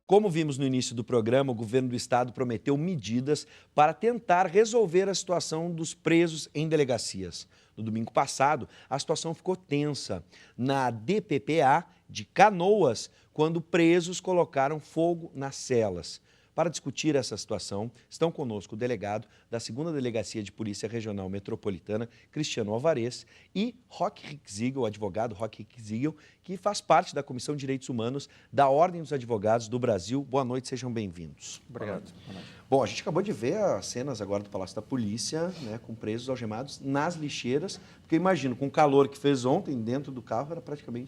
Como vimos no início do programa, o governo do estado prometeu medidas para tentar resolver a situação dos presos em delegacias. No domingo passado, a situação ficou tensa na DPPA de Canoas, quando presos colocaram fogo nas celas. Para discutir essa situação, estão conosco o delegado da 2ª Delegacia de Polícia Regional Metropolitana, Cristiano Alvarez, e Roque Rickziegel, o advogado Roque Rickziegel, que faz parte da Comissão de Direitos Humanos da Ordem dos Advogados do Brasil. Boa noite, sejam bem-vindos. Obrigado. Bom, a gente acabou de ver as cenas agora do Palácio da Polícia, né, com presos algemados nas lixeiras, porque eu imagino, com o calor que fez ontem dentro do carro,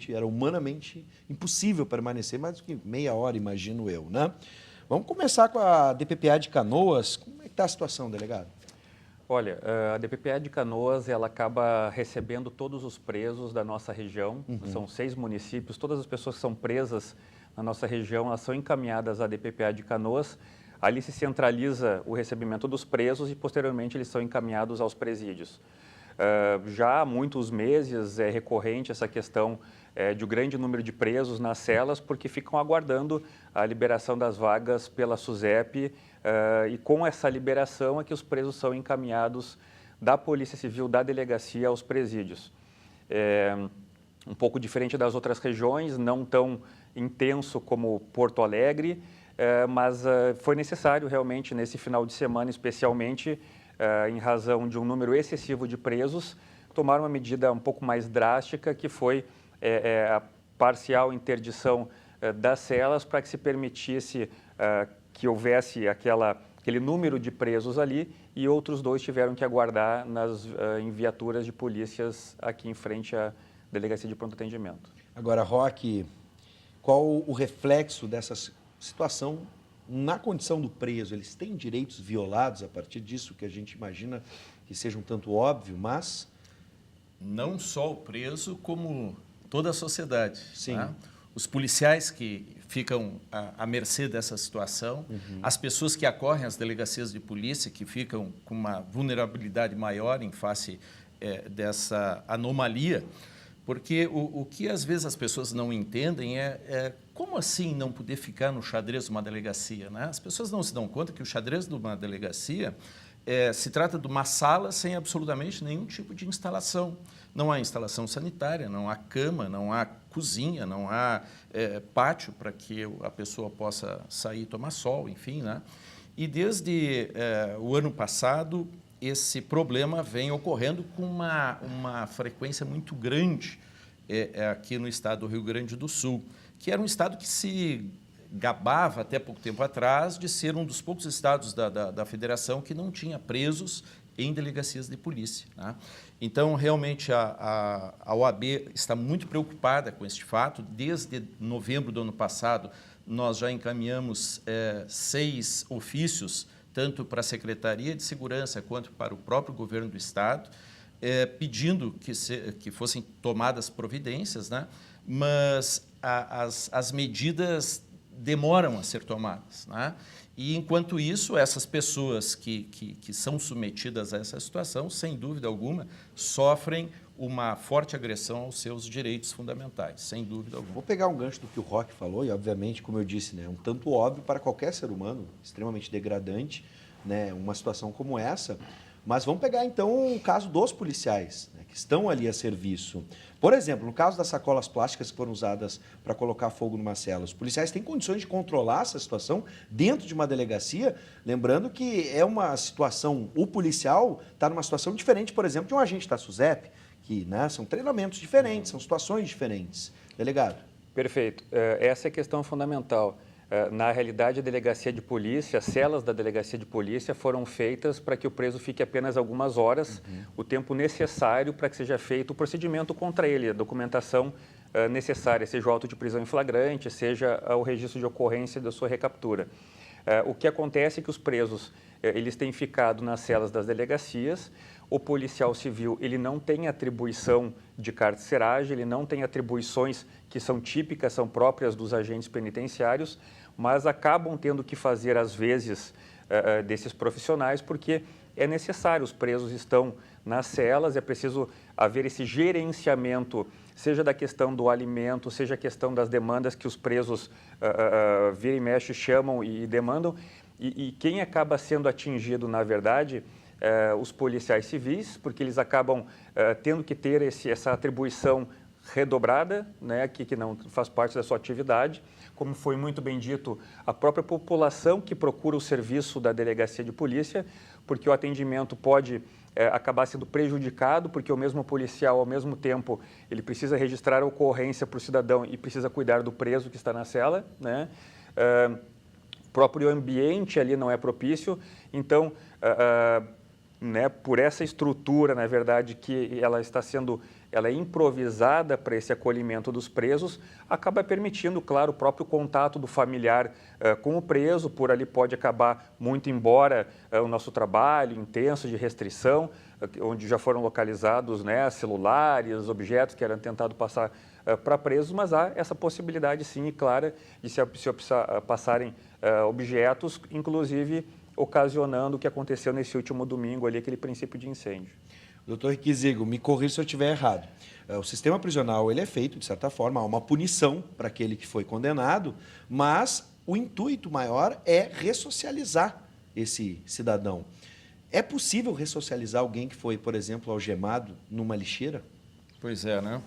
era humanamente impossível permanecer mais do que meia hora, imagino eu, né? Vamos começar com a DPPA de Canoas. Como é que está a situação, delegado? Olha, a DPPA de Canoas, ela acaba recebendo todos os presos da nossa região. São 6 municípios. Todas as pessoas que são presas na nossa região, elas são encaminhadas à DPPA de Canoas. Ali se centraliza o recebimento dos presos e, posteriormente, eles são encaminhados aos presídios. Já há muitos meses é recorrente essa questão de um grande número de presos nas celas, porque ficam aguardando a liberação das vagas pela SUSEP, e com essa liberação é que os presos são encaminhados da Polícia Civil, da delegacia, aos presídios. Um pouco diferente das outras regiões, não tão intenso como Porto Alegre, mas foi necessário realmente nesse final de semana, especialmente em razão de um número excessivo de presos, tomar uma medida um pouco mais drástica, que foi a parcial interdição das celas, para que se permitisse que houvesse aquele número de presos ali, e outros 2 tiveram que aguardar em viaturas de polícias aqui em frente à Delegacia de Pronto Atendimento. Agora, Roque, qual o reflexo dessa situação na condição do preso? Eles têm direitos violados a partir disso, que a gente imagina que seja um tanto óbvio, mas... Não só o preso, como toda a sociedade. Sim. Tá? Os policiais que ficam à mercê dessa situação, as pessoas que acorrem às delegacias de polícia, que ficam com uma vulnerabilidade maior em face dessa anomalia, porque o que às vezes as pessoas não entendem é como assim não poder ficar no xadrez de uma delegacia, né? As pessoas não se dão conta que o xadrez de uma delegacia se trata de uma sala sem absolutamente nenhum tipo de instalação. Não há instalação sanitária, não há cama, não há cozinha, não há pátio para que a pessoa possa sair e tomar sol, enfim, né? E desde o ano passado, esse problema vem ocorrendo com uma frequência muito grande aqui no estado do Rio Grande do Sul, que era um estado que se gabava até pouco tempo atrás de ser um dos poucos estados da federação que não tinha presos em delegacias de polícia, né? Então, realmente, a OAB está muito preocupada com este fato. Desde novembro do ano passado, nós já encaminhamos 6 ofícios, tanto para a Secretaria de Segurança quanto para o próprio governo do estado, pedindo que fossem tomadas providências, né? Mas as medidas demoram a ser tomadas, né? E, enquanto isso, essas pessoas que são submetidas a essa situação, sem dúvida alguma, sofrem uma forte agressão aos seus direitos fundamentais, sem dúvida alguma. Vou pegar um gancho do que o Roque falou, e, obviamente, como eu disse, né, um tanto óbvio para qualquer ser humano, extremamente degradante, né, uma situação como essa. Mas vamos pegar, então, o caso dos policiais, né, que estão ali a serviço. Por exemplo, no caso das sacolas plásticas que foram usadas para colocar fogo numa cela, os policiais têm condições de controlar essa situação dentro de uma delegacia, lembrando que é uma situação, o policial está numa situação diferente, por exemplo, de um agente da SUSEP, que, né, são treinamentos diferentes, são situações diferentes. Delegado. Perfeito. Essa é a questão fundamental. Na realidade, a delegacia de polícia, as celas da delegacia de polícia foram feitas para que o preso fique apenas algumas horas, o tempo necessário para que seja feito o procedimento contra ele, a documentação necessária, seja o auto de prisão em flagrante, seja o registro de ocorrência da sua recaptura. O que acontece é que os presos eles têm ficado nas celas das delegacias. O policial civil ele não tem atribuição de carceragem, ele não tem atribuições que são típicas, são próprias dos agentes penitenciários, mas acabam tendo que fazer, às vezes, desses profissionais, porque é necessário. Os presos estão nas celas, é preciso haver esse gerenciamento, seja da questão do alimento, seja a questão das demandas que os presos vira e mexe chamam e demandam. E quem acaba sendo atingido, na verdade, os policiais civis, porque eles acabam tendo que ter essa atribuição redobrada, né, que não faz parte da sua atividade. Como foi muito bem dito, a própria população que procura o serviço da delegacia de polícia, porque o atendimento pode acabar sendo prejudicado, porque o mesmo policial, ao mesmo tempo, ele precisa registrar a ocorrência para o cidadão e precisa cuidar do preso que está na cela, né? O próprio ambiente ali não é propício, então, né, por essa estrutura, na verdade, que ela é improvisada para esse acolhimento dos presos, acaba permitindo, claro, o próprio contato do familiar com o preso, por ali pode acabar muito embora o nosso trabalho intenso de restrição, onde já foram localizados, né, celulares, objetos que eram tentados passar para presos, mas há essa possibilidade, sim, e clara, de se passarem objetos, inclusive ocasionando o que aconteceu nesse último domingo ali, aquele princípio de incêndio. Doutor Requesigo, me corrija se eu estiver errado. O sistema prisional ele é feito, de certa forma, há uma punição para aquele que foi condenado, mas o intuito maior é ressocializar esse cidadão. É possível ressocializar alguém que foi, por exemplo, algemado numa lixeira? Pois é, né?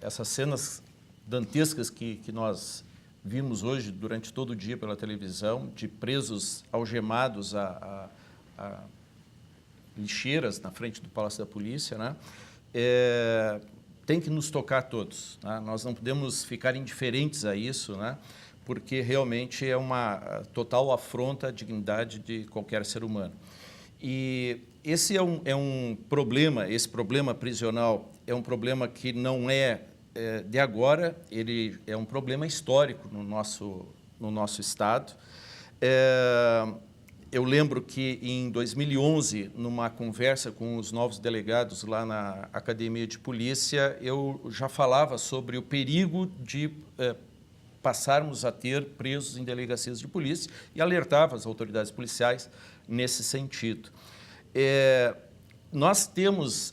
Essas cenas dantescas que nós vimos hoje durante todo o dia pela televisão, de presos algemados a lixeiras na frente do Palácio da Polícia, né? Tem que nos tocar a todos, né? Nós não podemos ficar indiferentes a isso, né? Porque realmente é uma total afronta à dignidade de qualquer ser humano. E esse é um problema, esse problema prisional é um problema que não é de agora, ele é um problema histórico no nosso Estado. Eu lembro que em 2011, numa conversa com os novos delegados lá na Academia de Polícia, eu já falava sobre o perigo de passarmos a ter presos em delegacias de polícia e alertava as autoridades policiais nesse sentido. Nós temos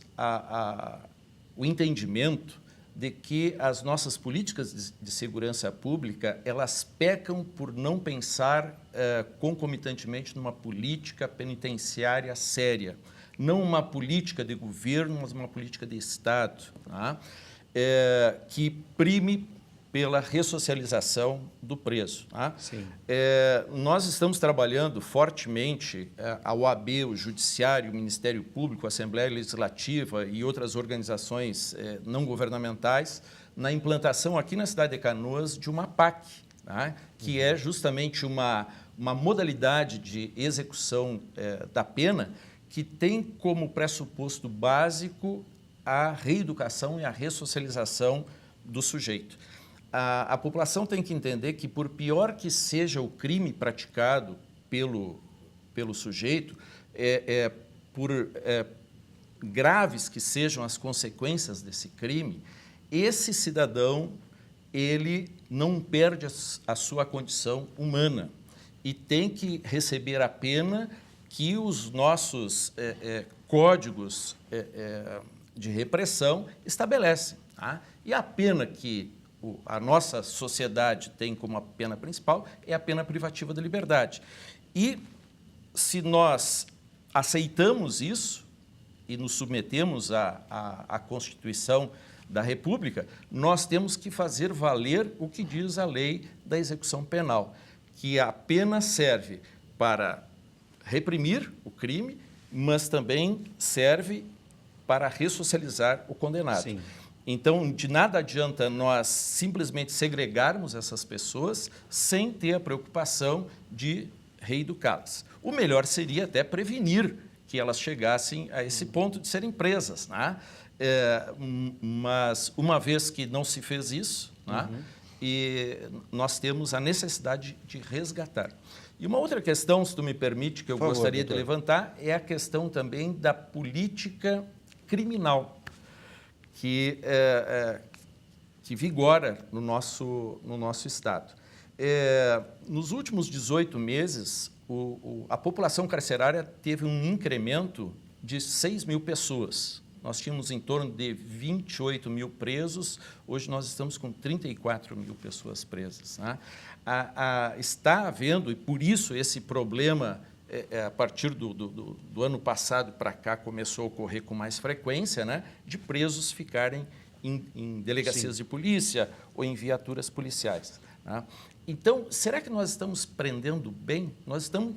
o entendimento de que as nossas políticas de segurança pública, elas pecam por não pensar concomitantemente numa política penitenciária séria. Não uma política de governo, mas uma política de Estado, tá? Que prime pela ressocialização do preso. Tá? Sim. Nós estamos trabalhando fortemente, a OAB, o Judiciário, o Ministério Público, a Assembleia Legislativa e outras organizações não governamentais, na implantação aqui na cidade de Canoas de uma PAC, tá? Que é justamente uma modalidade de execução da pena que tem como pressuposto básico a reeducação e a ressocialização do sujeito. A população tem que entender que, por pior que seja o crime praticado pelo sujeito, por graves que sejam as consequências desse crime, esse cidadão ele não perde a sua condição humana e tem que receber a pena que os nossos códigos de repressão estabelecem. Tá? E a pena que a nossa sociedade tem como a pena principal é a pena privativa da liberdade. E se nós aceitamos isso e nos submetemos à Constituição da República, nós temos que fazer valer o que diz a lei da execução penal, que a pena serve para reprimir o crime, mas também serve para ressocializar o condenado. Sim. Então, de nada adianta nós simplesmente segregarmos essas pessoas sem ter a preocupação de reeducá-las. O melhor seria até prevenir que elas chegassem a esse ponto de serem presas, né? Mas uma vez que não se fez isso, né? E nós temos a necessidade de resgatar. E uma outra questão, se tu me permite, que eu gostaria de levantar, é a questão também da política criminal que vigora no nosso Estado. Nos últimos 18 meses, a população carcerária teve um incremento de 6 mil pessoas. Nós tínhamos em torno de 28 mil presos, hoje nós estamos com 34 mil pessoas presas, né? Está havendo, e por isso esse problema, a partir do ano passado para cá, começou a ocorrer com mais frequência, né, de presos ficarem em delegacias de polícia ou em viaturas policiais, né? Então, será que nós estamos prendendo bem? Nós estamos,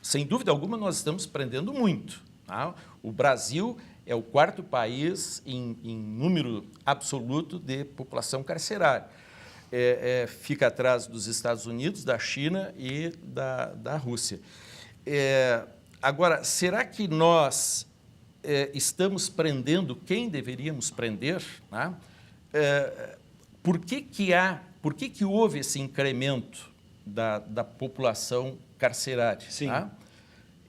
sem dúvida alguma, nós estamos prendendo muito, tá? O Brasil é o 4º país em número absoluto de população carcerária. Fica atrás dos Estados Unidos, da China e da Rússia. Agora, será que nós estamos prendendo quem deveríamos prender, né? Por que houve esse incremento da população carcerária? Sim. Tá?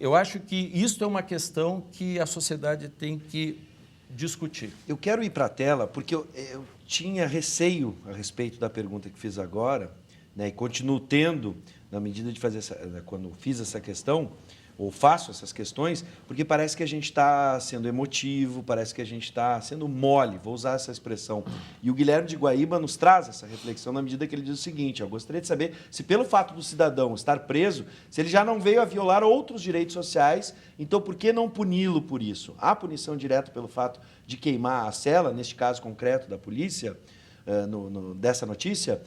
Eu acho que isso é uma questão que a sociedade tem que discutir. Eu quero ir para a tela porque eu tinha receio a respeito da pergunta que fiz agora, né, e continuo tendo, na medida de fazer quando fiz essa questão, ou faço essas questões, porque parece que a gente está sendo emotivo, parece que a gente está sendo mole, vou usar essa expressão. E o Guilherme de Guaíba nos traz essa reflexão na medida que ele diz o seguinte: eu gostaria de saber se pelo fato do cidadão estar preso, se ele já não veio a violar outros direitos sociais, então por que não puni-lo por isso? Há punição direta pelo fato de queimar a cela, neste caso concreto da polícia, dessa notícia?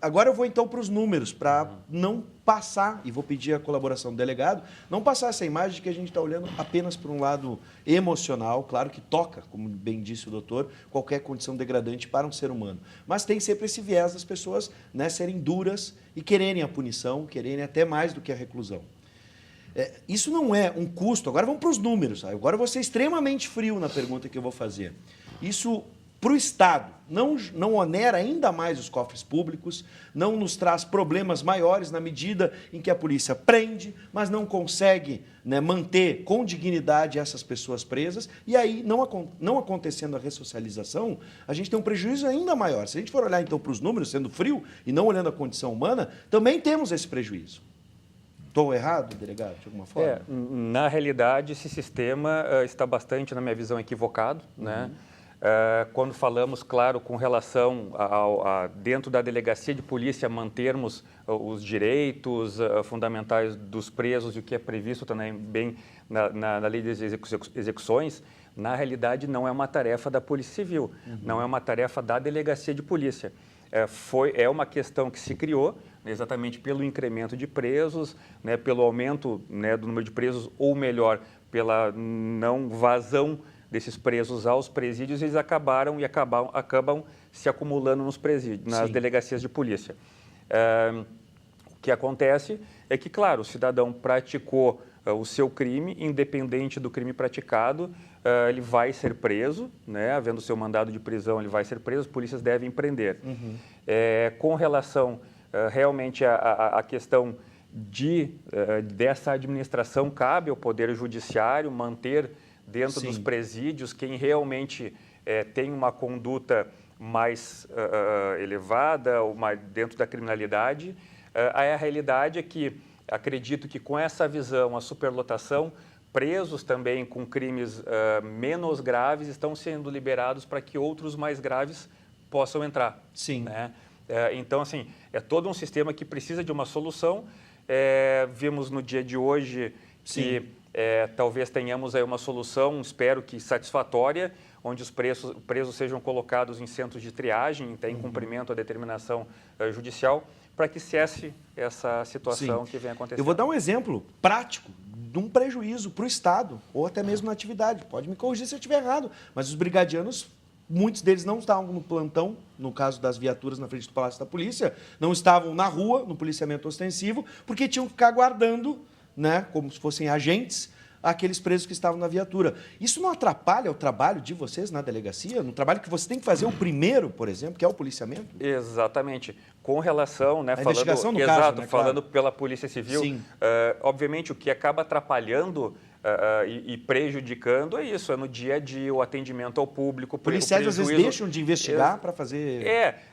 Agora eu vou então para os números, para não passar, e vou pedir a colaboração do delegado, não passar essa imagem de que a gente está olhando apenas por um lado emocional, claro que toca, como bem disse o doutor, qualquer condição degradante para um ser humano. Mas tem sempre esse viés das pessoas, né, serem duras e quererem a punição, quererem até mais do que a reclusão. Isso não é um custo. Agora vamos para os números. Agora eu vou ser extremamente frio na pergunta que eu vou fazer. Isso, para o Estado, não onera ainda mais os cofres públicos, não nos traz problemas maiores na medida em que a polícia prende, mas não consegue, né, manter com dignidade essas pessoas presas, e aí, não acontecendo a ressocialização, a gente tem um prejuízo ainda maior. Se a gente for olhar então para os números, sendo frio e não olhando a condição humana, também temos esse prejuízo. Estou errado, delegado, de alguma forma? Na realidade, esse sistema está bastante, na minha visão, equivocado, né? Quando falamos, claro, com relação dentro da delegacia de polícia, mantermos os direitos fundamentais dos presos e o que é previsto também bem na lei das execuções, na realidade não é uma tarefa da Polícia Civil, não é uma tarefa da delegacia de polícia. É uma questão que se criou exatamente pelo incremento de presos, né, pelo aumento, né, do número de presos, ou melhor, pela não vazão desses presos aos presídios, eles acabam se acumulando nos presídios, nas delegacias de polícia. O que acontece é que, claro, o cidadão praticou o seu crime, independente do crime praticado, ele vai ser preso, né? Havendo seu mandado de prisão, ele vai ser preso, as polícias devem prender. Com relação realmente à questão dessa administração, cabe ao Poder Judiciário manter dentro dos presídios quem realmente tem uma conduta mais elevada, ou mais dentro da criminalidade. A realidade é que acredito que com essa visão, a superlotação, presos também com crimes menos graves estão sendo liberados para que outros mais graves possam entrar. Né? Então, assim, é todo um sistema que precisa de uma solução. Vimos no dia de hoje que talvez tenhamos aí uma solução, espero que satisfatória, onde os presos sejam colocados em centros de triagem, em cumprimento à determinação judicial, para que cesse essa situação que vem acontecendo. Eu vou dar um exemplo prático de um prejuízo para o Estado, ou até mesmo na atividade. Pode me corrigir se eu estiver errado, mas os brigadianos, muitos deles não estavam no plantão, no caso das viaturas na frente do Palácio da Polícia, não estavam na rua, no policiamento ostensivo, porque tinham que ficar guardando, né, como se fossem agentes, aqueles presos que estavam na viatura. Isso não atrapalha o trabalho de vocês na delegacia? No trabalho que você tem que fazer o primeiro, por exemplo, que é o policiamento? Exatamente. Com relação, né, investigação no caso, exato, né, falando claro. pela Polícia Civil, obviamente o que acaba atrapalhando e prejudicando, é isso, é no dia a dia, o atendimento ao público. Policiais às vezes deixam de investigar para fazer...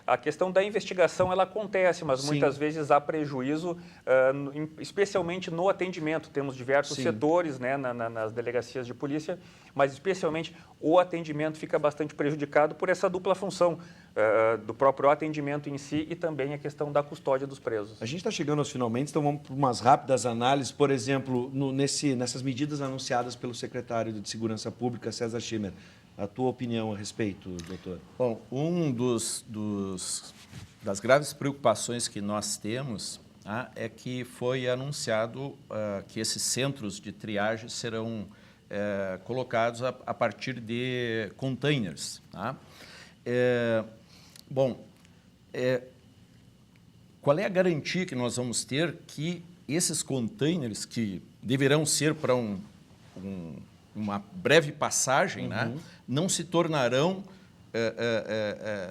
A questão da investigação ela acontece, mas muitas vezes há prejuízo, especialmente no atendimento. Temos diversos setores, né, nas delegacias de polícia, mas especialmente o atendimento fica bastante prejudicado por essa dupla função do próprio atendimento em si e também a questão da custódia dos presos. A gente está chegando aos finalmente, então vamos para umas rápidas análises. Por exemplo, nessas medidas anunciadas pelo secretário de Segurança Pública, César Schimmer. A tua opinião a respeito, doutor? Bom, das graves preocupações que nós temos é que foi anunciado que esses centros de triagem serão colocados a partir de containers. Qual é a garantia que nós vamos ter que esses containers, que deverão ser para uma breve passagem, não se tornarão,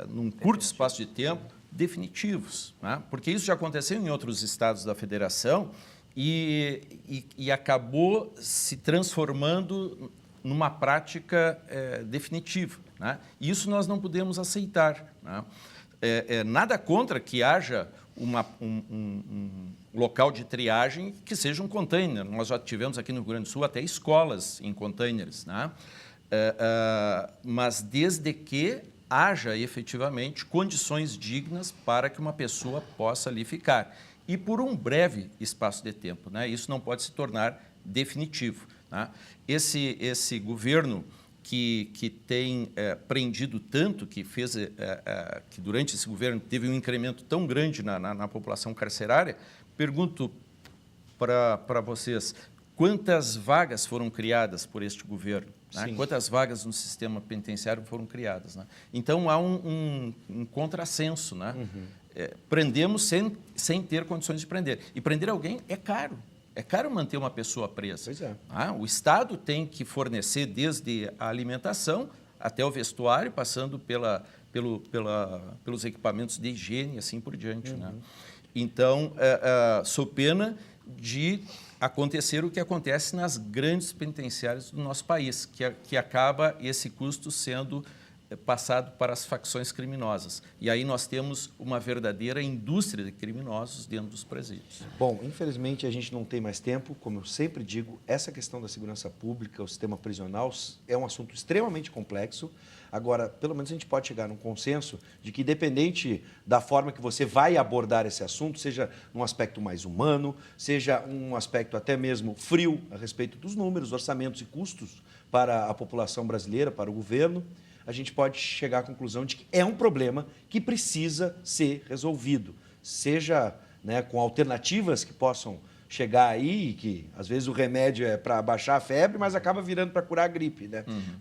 num curto espaço de tempo, definitivos? Porque isso já aconteceu em outros estados da federação e acabou se transformando numa prática definitiva. E isso nós não podemos aceitar. Nada contra que haja um local de triagem que seja um container. Nós já tivemos aqui no Rio Grande do Sul até escolas em containers, mas desde que haja efetivamente condições dignas para que uma pessoa possa ali ficar. E por um breve espaço de tempo. Isso não pode se tornar definitivo. Esse governo que tem prendido tanto, que durante esse governo teve um incremento tão grande na população carcerária, pergunto para vocês, quantas vagas foram criadas por este governo? Quantas vagas no sistema penitenciário foram criadas? Então, há um contrassenso. Prendemos sem ter condições de prender. E prender alguém é caro. É caro manter uma pessoa presa. Pois é. O Estado tem que fornecer desde a alimentação até o vestuário, passando pelos equipamentos de higiene e assim por diante. Então, sou pena de acontecer o que acontece nas grandes penitenciárias do nosso país, que acaba esse custo sendo passado para as facções criminosas. E aí nós temos uma verdadeira indústria de criminosos dentro dos presídios. Bom, infelizmente a gente não tem mais tempo. Como eu sempre digo, essa questão da segurança pública, o sistema prisional, é um assunto extremamente complexo. Agora, pelo menos a gente pode chegar num consenso de que, independente da forma que você vai abordar esse assunto, seja num aspecto mais humano, seja um aspecto até mesmo frio a respeito dos números, orçamentos e custos para a população brasileira, para o governo, a gente pode chegar à conclusão de que é um problema que precisa ser resolvido, seja com alternativas que possam chegar aí, que às vezes o remédio é para baixar a febre, mas acaba virando para curar a gripe.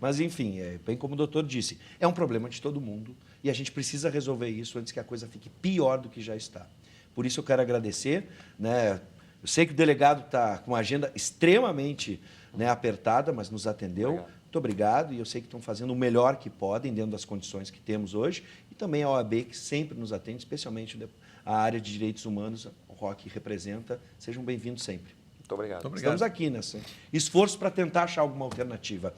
Mas, enfim, bem como o doutor disse, é um problema de todo mundo e a gente precisa resolver isso antes que a coisa fique pior do que já está. Por isso eu quero agradecer. Eu sei que o delegado está com uma agenda extremamente apertada, mas nos atendeu. Obrigado. Muito obrigado, e eu sei que estão fazendo o melhor que podem dentro das condições que temos hoje, e também a OAB, que sempre nos atende, especialmente a área de direitos humanos, o ROC representa. Sejam bem-vindos sempre. Muito obrigado. Estamos aqui nesse esforço para tentar achar alguma alternativa.